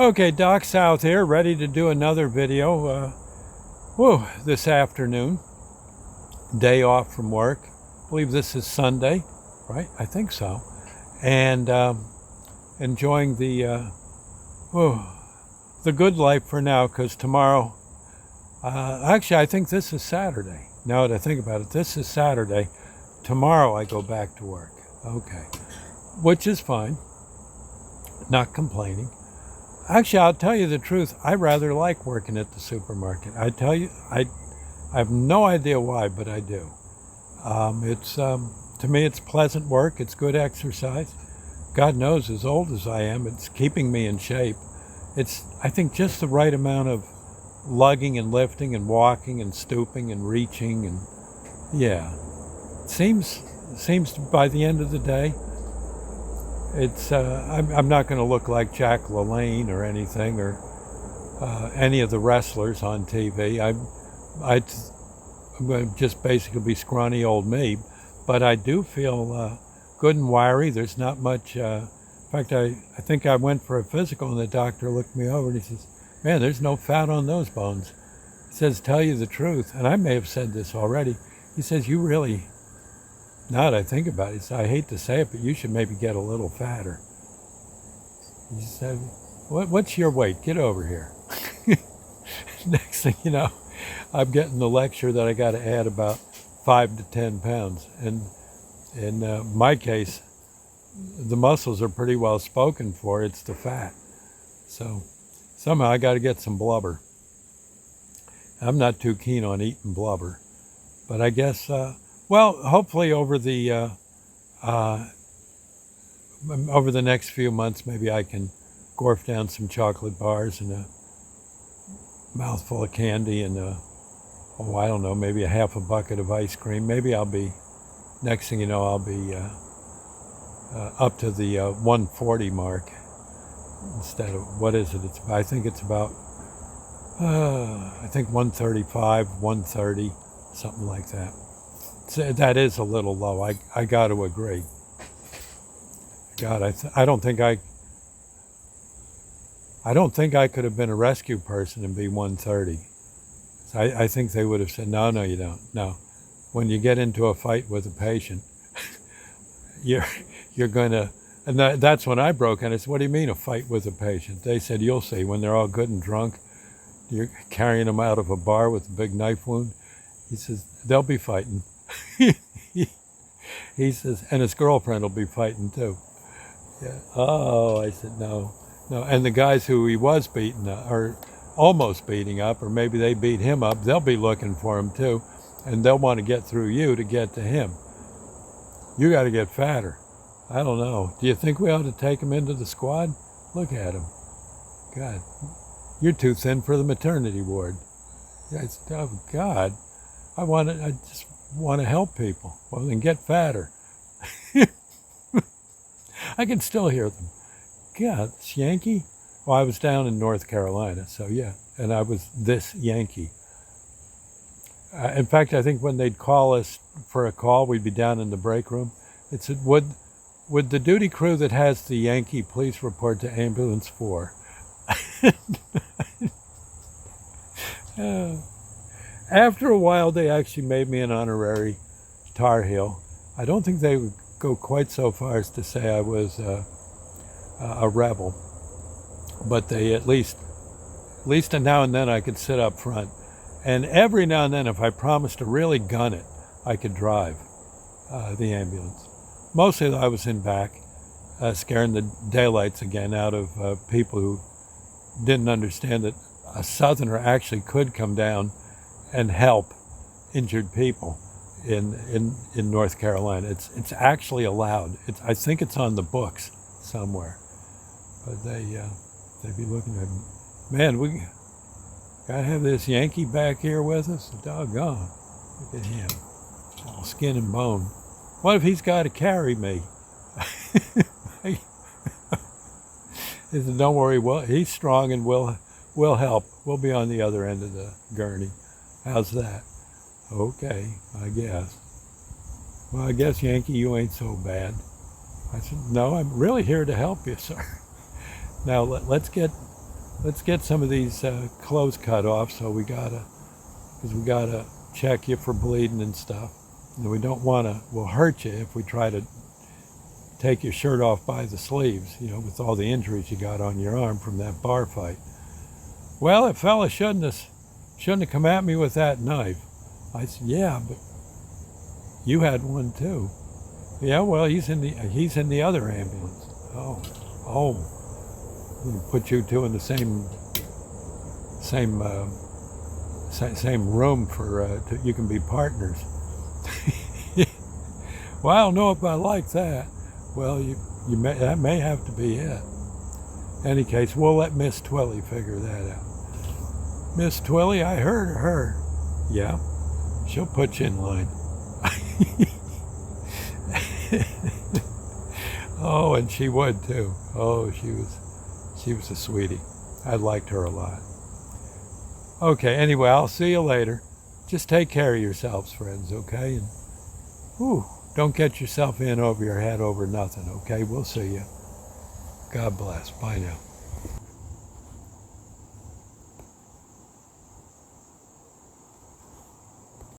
Okay, Doc South here, ready to do another video. This afternoon, day off from work. I believe this is Sunday, right? I think so. And enjoying the good life for now, because tomorrow, actually, I think this is Saturday. Now that I think about it, this is Saturday. Tomorrow I go back to work. Okay, which is fine. Not complaining. Actually, I'll tell you the truth. I rather like working at the supermarket. I tell you, I have no idea why, but I do. To me, it's pleasant work. It's good exercise. God knows, as old as I am, it's keeping me in shape. It's, I think, just the right amount of lugging and lifting and walking and stooping and reaching, and yeah, seems by the end of the day, it's I'm not going to look like Jack LaLanne or anything, or any of the wrestlers on TV. I'm going to just basically be scrawny old me, but I do feel good and wiry. There's not much. In fact, I think I went for a physical, and the doctor looked me over and he says, "Man, there's no fat on those bones." He says, "Tell you the truth," and I may have said this already. He says, "You really." Now that I think about it, I hate to say it, but you should maybe get a little fatter. He said, "What's your weight? Get over here." Next thing you know, I'm getting the lecture that I got to add about 5 to 10 pounds. And in my case, the muscles are pretty well spoken for. It's the fat. So somehow I got to get some blubber. I'm not too keen on eating blubber, but I guess... well, hopefully over the next few months, maybe I can gorf down some chocolate bars and a mouthful of candy and I don't know, maybe a half a bucket of ice cream. Maybe I'll be, next thing you know, I'll be up to the 140 mark instead of, what is it? I think it's about, I think 135, 130, something like that. That is a little low. I got to agree. God, I don't think I could have been a rescue person and be 130. I think they would have said, no, you don't. No, when you get into a fight with a patient, you're going to, and that's when I broke. And I said, "What do you mean a fight with a patient?" They said, "You'll see. When they're all good and drunk, you're carrying them out of a bar with a big knife wound." He says, "They'll be fighting." He says, "And his girlfriend will be fighting too." Yeah. Oh, I said, no. And the guys who he was beating or almost beating up, or maybe they beat him up, they'll be looking for him too, and they'll want to get through you to get to him. You got to get fatter. I don't know. Do you think we ought to take him into the squad? Look at him. God, you're too thin for the maternity ward. I said, oh God, I just want to help people. Well, then get fatter. I can still hear them. God, this Yankee? Well, I was down in North Carolina, so yeah, and I was this Yankee. In fact, I think when they'd call us for a call, we'd be down in the break room. It said, would the duty crew that has the Yankee please report to ambulance 4? After a while, they actually made me an honorary Tar Heel. I don't think they would go quite so far as to say I was a rebel, but they at least now and then I could sit up front. And every now and then, if I promised to really gun it, I could drive the ambulance. Mostly I was in back, scaring the daylights again out of people who didn't understand that a Southerner actually could come down and help injured people in North Carolina. It's actually allowed. I think it's on the books somewhere. But they'd be looking at me. Man, we gotta have this Yankee back here with us. Doggone. Look at him. All skin and bone. What if he's got to carry me? He said, "Don't worry, well, he's strong and we'll help. We'll be on the other end of the gurney." How's that? Okay, I guess. Well, I guess, Yankee, you ain't so bad. I said, "No, I'm really here to help you, sir." Now let's get let's get some of these clothes cut off. So because we gotta check you for bleeding and stuff. And we don't want to, we'll hurt you if we try to take your shirt off by the sleeves, with all the injuries you got on your arm from that bar fight. Well, that fella shouldn't have come at me with that knife. I said, yeah, but you had one too. Yeah, well, he's in the other ambulance. Oh, we'll put you two in the same room for you can be partners. Well, I don't know if I like that. Well, that may have to be it. Any case, we'll let Miss Twilly figure that out. Miss Twilly, I heard her. Yeah, she'll put you in line. Oh, and she would too. Oh, she was a sweetie. I liked her a lot. Okay, anyway, I'll see you later. Just take care of yourselves, friends, okay? And don't get yourself in over your head over nothing, okay? We'll see you. God bless. Bye now.